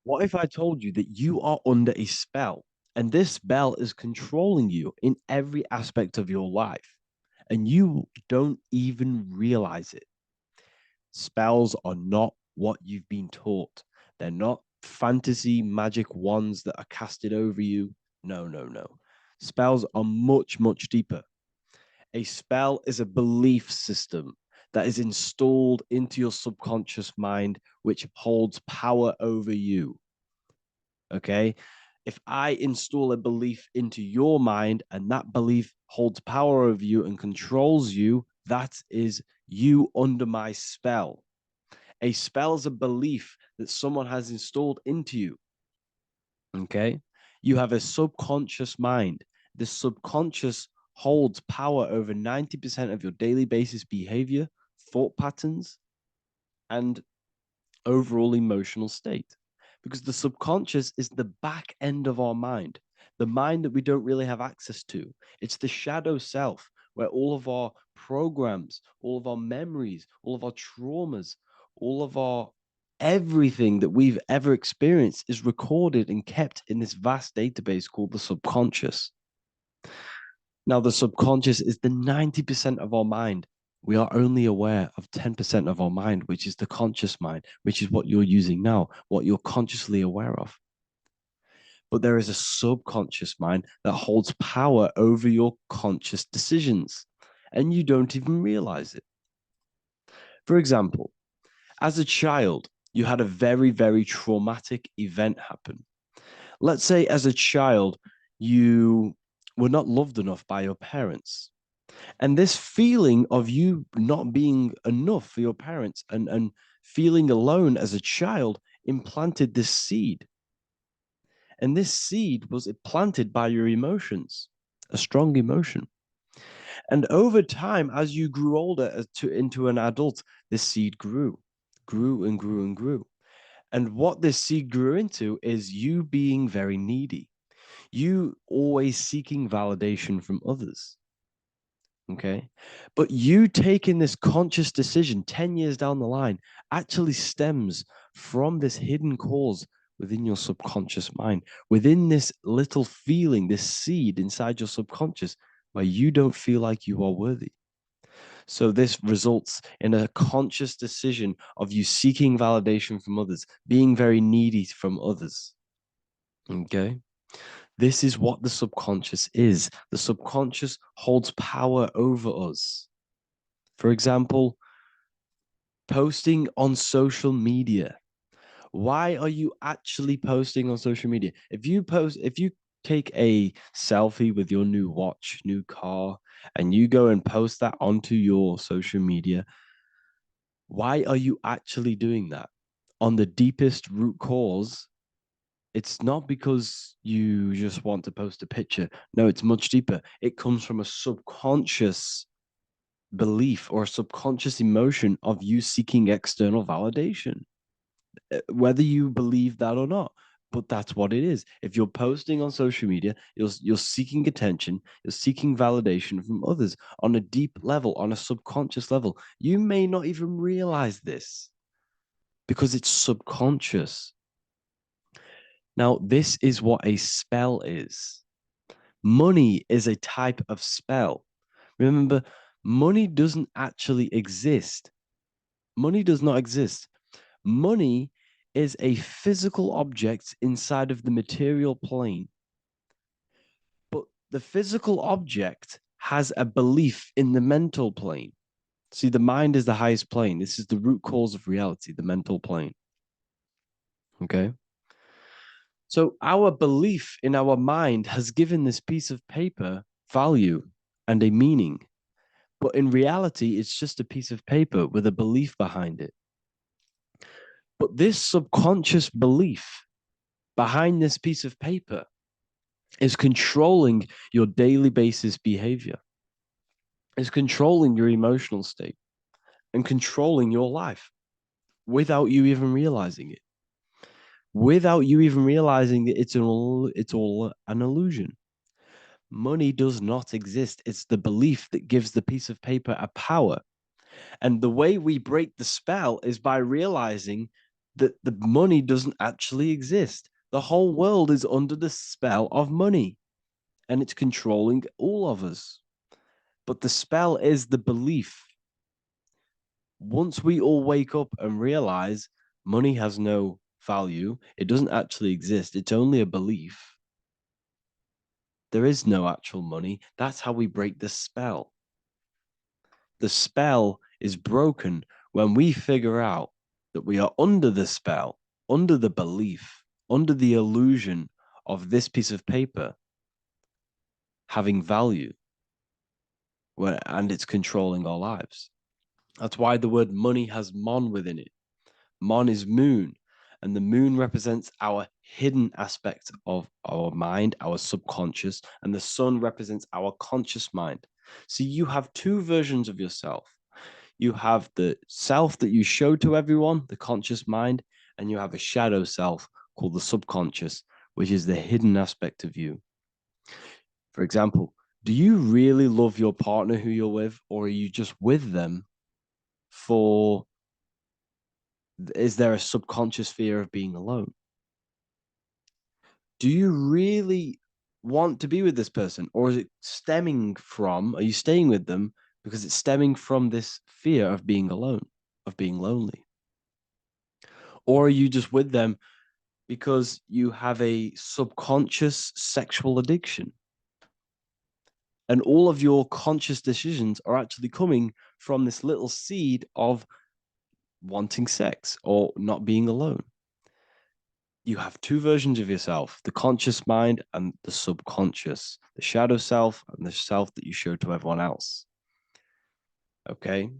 What if I told you that you are under a spell and this spell is controlling you in every aspect of your life and you don't even realize it? Spells are not what you've been taught. They're not fantasy magic wands that are casted over you. No, no, no. Spells are much, much deeper. A spell is a belief system that is installed into your subconscious mind, which holds power over you. Okay. If I install a belief into your mind and that belief holds power over you and controls you, that is you under my spell. A spell is a belief that someone has installed into you. Okay. You have a subconscious mind. The subconscious holds power over 90% of your daily basis behavior, thought patterns, and overall emotional state. Because the subconscious is the back end of our mind, the mind that we don't really have access to. It's the shadow self where all of our programs, all of our memories, all of our traumas, all of our everything that we've ever experienced is recorded and kept in this vast database called the subconscious. Now, the subconscious is the 90% of our mind. We are only aware of 10% of our mind, which is the conscious mind, which is what you're using now, what you're consciously aware of. But there is a subconscious mind that holds power over your conscious decisions, and you don't even realize it. For example, as a child, you had a very, very traumatic event happen. Let's say, as a child, you were not loved enough by your parents. And this feeling of you not being enough for your parents and feeling alone as a child implanted this seed. And this seed was planted by your emotions, a strong emotion. And over time, as you grew older into an adult, this seed grew and grew and grew. And what this seed grew into is you being very needy, you always seeking validation from others. Okay. But you taking this conscious decision 10 years down the line actually stems from this hidden cause within your subconscious mind, within this little feeling, this seed inside your subconscious where you don't feel like you are worthy. So this results in a conscious decision of you seeking validation from others, being very needy from others. Okay. This is what the subconscious is. The subconscious holds power over us. For example, posting on social media. Why are you actually posting on social media? If you take a selfie with your new watch, new car, and you go and post that onto your social media, why are you actually doing that? On the deepest root cause, it's not because you just want to post a picture. No, it's much deeper. It comes from a subconscious belief or a subconscious emotion of you seeking external validation, whether you believe that or not. But that's what it is. If you're posting on social media, you're seeking attention, you're seeking validation from others on a deep level, on a subconscious level. You may not even realize this because it's subconscious. Now, this is what a spell is. Money is a type of spell. Remember, money doesn't actually exist. Money does not exist. Money is a physical object inside of the material plane, but the physical object has a belief in the mental plane. See, the mind is the highest plane. This is the root cause of reality, the mental plane. Okay. So our belief in our mind has given this piece of paper value and a meaning. But in reality, it's just a piece of paper with a belief behind it. But this subconscious belief behind this piece of paper is controlling your daily basis behavior, is controlling your emotional state and controlling your life without you even realizing it, without you even realizing that it's all an illusion. Money does not exist. It's the belief that gives the piece of paper a power. And the way we break the spell is by realizing that the money doesn't actually exist. The whole world is under the spell of money, and it's controlling all of us. But the spell is the belief. Once we all wake up and realize money has no value, it doesn't actually exist, it's only a belief. There is no actual money. That's how we break the spell. The spell is broken when we figure out that we are under the spell, under the belief, under the illusion of this piece of paper having value, and it's controlling our lives. That's why the word money has mon within it. Mon is moon, and the moon represents our hidden aspect of our mind, our subconscious, and the sun represents our conscious mind. So you have two versions of yourself. You have the self that you show to everyone, the conscious mind, and you have a shadow self called the subconscious, which is the hidden aspect of you. For example, do you really love your partner who you're with, or are you just with them for, is there a subconscious fear of being alone? Do you really want to be with this person, or is it stemming from, are you staying with them because it's stemming from this fear of being alone, of being lonely? Or are you just with them because you have a subconscious sexual addiction? And all of your conscious decisions are actually coming from this little seed of wanting sex or not being alone. You have two versions of yourself, the conscious mind and the subconscious, the shadow self and the self that you show to everyone else. Okay.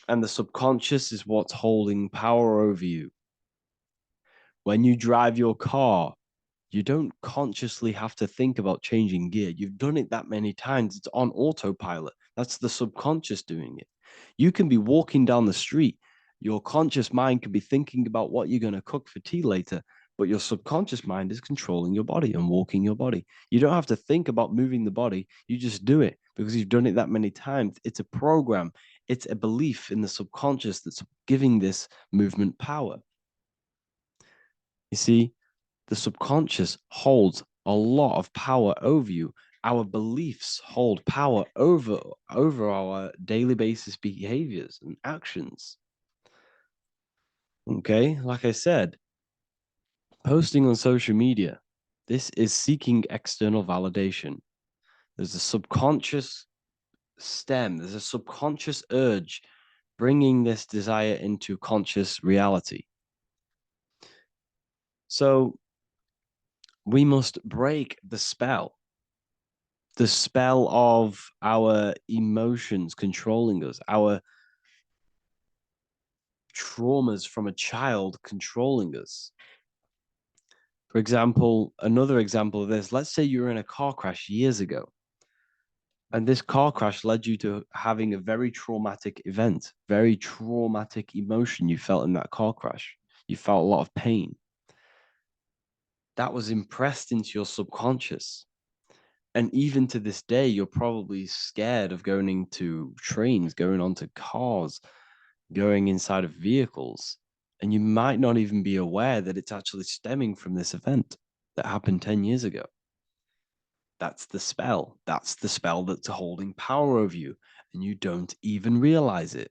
And the subconscious is what's holding power over you. When you drive your car, you don't consciously have to think about changing gear. You've done it that many times. It's on autopilot. That's the subconscious doing it. You can be walking down the street. Your conscious mind can be thinking about what you're going to cook for tea later, but your subconscious mind is controlling your body and walking your body. You don't have to think about moving the body. You just do it because you've done it that many times. It's a program. It's a belief in the subconscious that's giving this movement power. You see, the subconscious holds a lot of power over you. Our beliefs hold power over our daily basis behaviors and actions. Okay, like I said, posting on social media, this is seeking external validation. There's a subconscious stem, there's a subconscious urge bringing this desire into conscious reality. So we must break the spell of our emotions controlling us, our traumas from a child controlling us. For example, another example of this, let's say you were in a car crash years ago, and this car crash led you to having a very traumatic event, very traumatic emotion you felt in that car crash. You felt a lot of pain. That was impressed into your subconscious. And even to this day, you're probably scared of going into trains, going onto cars, going inside of vehicles. And you might not even be aware that it's actually stemming from this event that happened 10 years ago. That's the spell. That's the spell that's holding power over you. And you don't even realize it.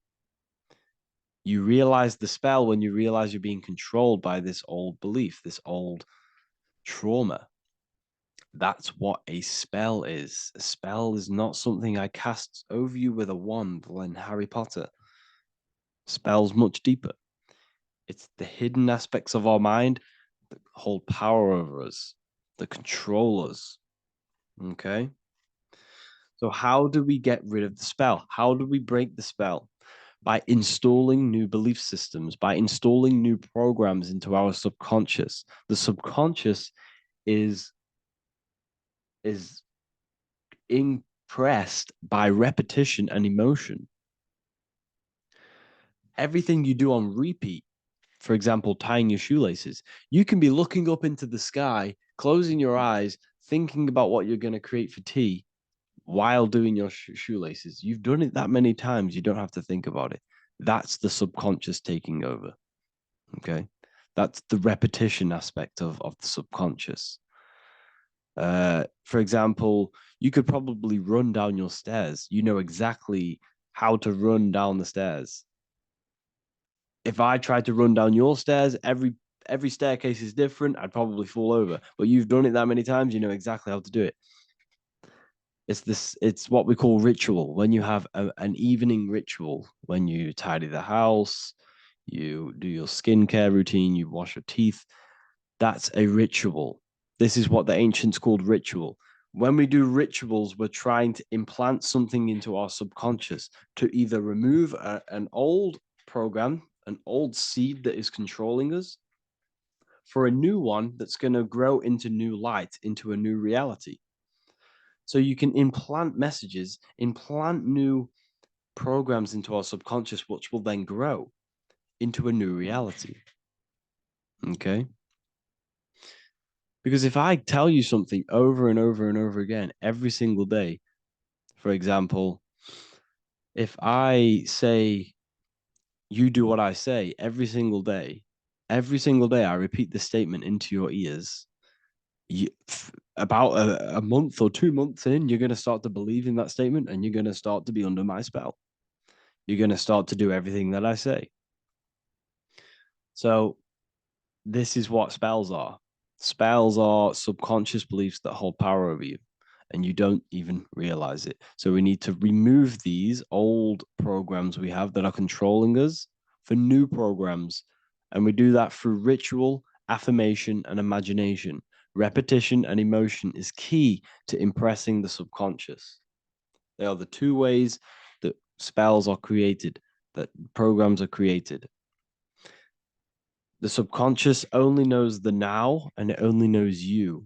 You realize the spell when you realize you're being controlled by this old belief, this old trauma. That's what a spell is. A spell is not something I cast over you with a wand like Harry Potter. Spell's much deeper. It's the hidden aspects of our mind that hold power over us, that control us. Okay? So, how do we get rid of the spell? How do we break the spell? By installing new belief systems, by installing new programs into our subconscious. The subconscious is impressed by repetition and emotion. Everything you do on repeat, for example, tying your shoelaces, you can be looking up into the sky, closing your eyes, thinking about what you're going to create for tea while doing your shoelaces. You've done it that many times, you don't have to think about it. That's the subconscious taking over. Okay. That's the repetition aspect of the subconscious. For example, you could probably run down your stairs. You know exactly how to run down the stairs. If I tried to run down your stairs, every staircase is different. I'd probably fall over. But you've done it that many times, you know exactly how to do it. It's what we call ritual. When you have an evening ritual, when you tidy the house, you do your skincare routine, you wash your teeth, that's a ritual. This is what the ancients called ritual. When we do rituals, we're trying to implant something into our subconscious to either remove an old program, an old seed that is controlling us, for a new one that's going to grow into new light, into a new reality. So you can implant messages, implant new programs into our subconscious, which will then grow into a new reality. Okay. Because if I tell you something over and over and over again every single day, for example, if I say, you do what I say every single day I repeat this statement into your ears, you, about a month or 2 months in, you're going to start to believe in that statement and you're going to start to be under my spell. You're going to start to do everything that I say. So this is what spells are. Spells are subconscious beliefs that hold power over you, and you don't even realize it. So we need to remove these old programs we have that are controlling us for new programs. And we do that through ritual, affirmation, and imagination. Repetition and emotion is key to impressing the subconscious. They are the two ways that spells are created, that programs are created. The subconscious only knows the now and it only knows you.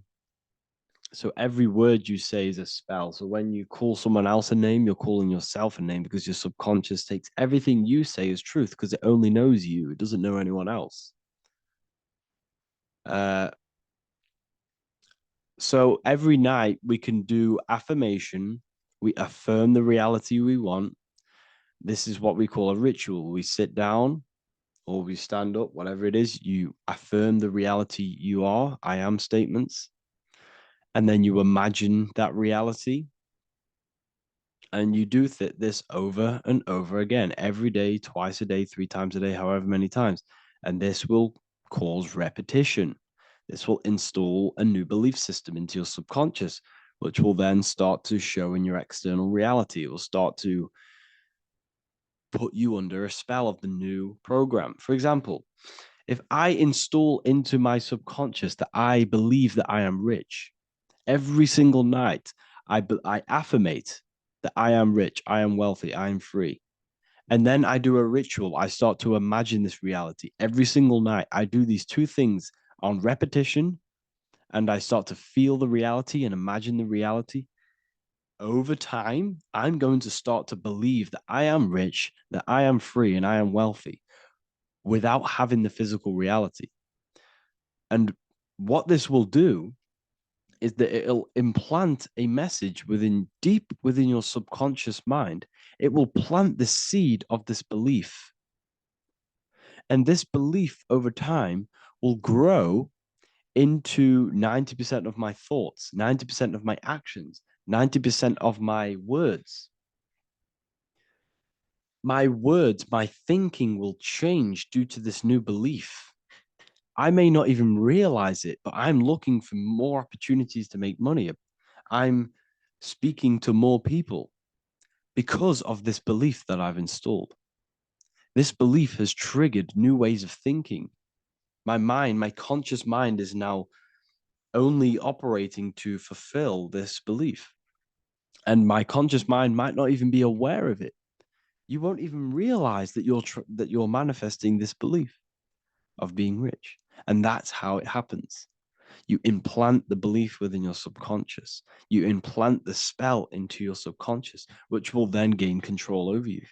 So every word you say is a spell. So when you call someone else a name, you're calling yourself a name because your subconscious takes everything you say as truth because it only knows you. It doesn't know anyone else. So every night we can do affirmation. We affirm the reality we want. This is what we call a ritual. We sit down or we stand up, whatever it is, you affirm the reality you are, I am statements, and then you imagine that reality. And you do this over and over again, every day, twice a day, 3 times a day, however many times. And this will cause repetition. This will install a new belief system into your subconscious, which will then start to show in your external reality. It will start to put you under a spell of the new program. For example, if I install into my subconscious that I believe that I am rich, every single night I affirmate that I am rich, I am wealthy, I am free. And then I do a ritual. I start to imagine this reality every single night. I do these two things on repetition and I start to feel the reality and imagine the reality. Over time, I'm going to start to believe that I am rich, that I am free, and I am wealthy without having the physical reality. And what this will do is that it'll implant a message deep within your subconscious mind. It will plant the seed of this belief. And this belief over time will grow into 90% of my thoughts, 90% of my actions, 90% of my words. My words, my thinking will change due to this new belief. I may not even realize it, but I'm looking for more opportunities to make money. I'm speaking to more people because of this belief that I've installed. This belief has triggered new ways of thinking. My mind, my conscious mind is now only operating to fulfill this belief. And my conscious mind might not even be aware of it. You won't even realize that you're manifesting this belief of being rich. And that's how it happens. You implant the belief within your subconscious. You implant the spell into your subconscious, which will then gain control over you.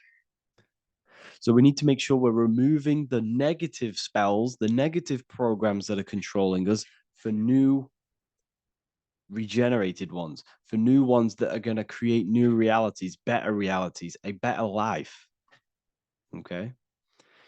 So we need to make sure we're removing the negative spells, the negative programs that are controlling us for new regenerated ones, for new ones that are going to create new realities, a better life. Okay.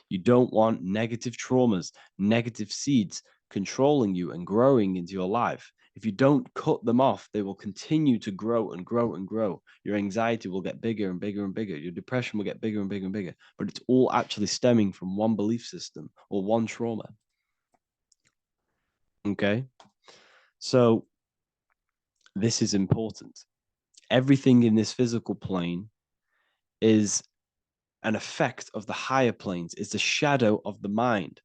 You don't want negative traumas, negative seeds controlling you and growing into your life. If you don't cut them off, they will continue to grow and grow and grow. Your anxiety will get bigger and bigger and bigger. Your depression will get bigger and bigger and bigger. But it's all actually stemming from one belief system or one trauma. Okay? So this is important. Everything in this physical plane is an effect of the higher planes. It's a shadow of the mind.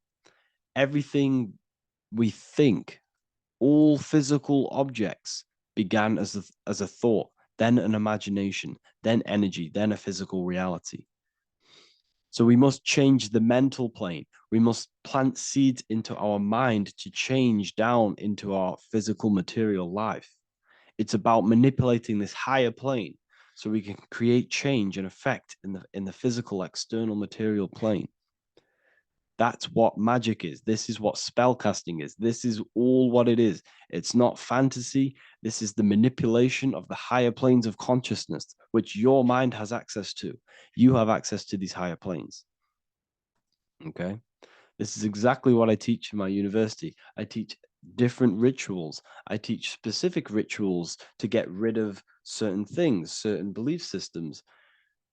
Everything we think, all physical objects began as a thought, then an imagination, then energy, then a physical reality. So we must change the mental plane. We must plant seeds into our mind to change down into our physical material life. It's about manipulating this higher plane so we can create change and effect in the physical external material plane. That's what magic is. This is what spellcasting is. This is all what it is. It's not fantasy. This is the manipulation of the higher planes of consciousness, which your mind has access to. You have access to these higher planes. Okay. This is exactly what I teach in my university. I teach different rituals. I teach specific rituals to get rid of certain things, certain belief systems.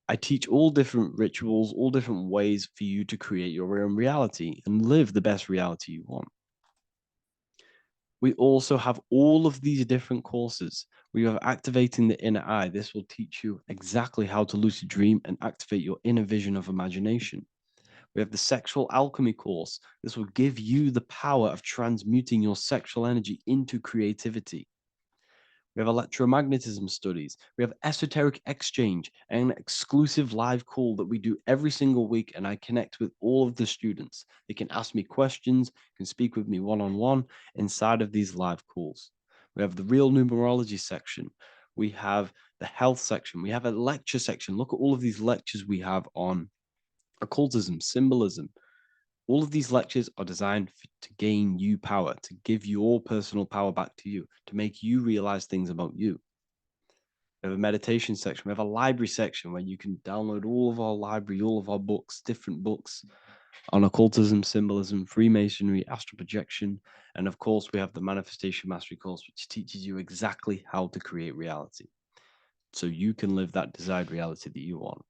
I teach all different rituals, all different ways for you to create your own reality and live the best reality you want. We also have all of these different courses. We have activating the inner eye. This will teach you exactly how to lucid dream and activate your inner vision of imagination. We have the sexual alchemy course. This will give you the power of transmuting your sexual energy into creativity. We have electromagnetism studies. We have esoteric exchange and an exclusive live call that we do every single week. And I connect with all of the students. They can ask me questions, can speak with me one-on-one inside of these live calls. We have the real numerology section. We have the health section. We have a lecture section. Look at all of these lectures we have on occultism, symbolism. All of these lectures are designed to gain you power, to give your personal power back to you, to make you realize things about you. We have a meditation section. We have a library section where you can download all of our library, all of our books, different books on occultism, symbolism, Freemasonry, astral projection. And of course, we have the Manifestation Mastery course, which teaches you exactly how to create reality so you can live that desired reality that you want.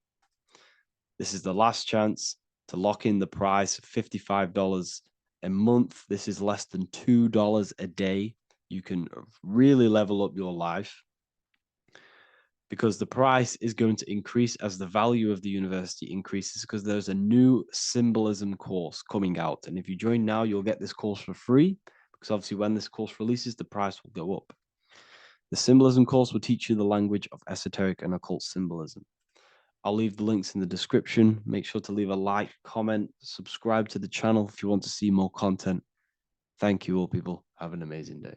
This is the last chance to lock in the price of $55 a month. This is less than $2 a day. You can really level up your life because the price is going to increase as the value of the university increases because there's a new symbolism course coming out. And if you join now, you'll get this course for free because obviously when this course releases, the price will go up. The symbolism course will teach you the language of esoteric and occult symbolism. I'll leave the links in the description. Make sure to leave a like, comment, subscribe to the channel if you want to see more content. Thank you all, people. Have an amazing day.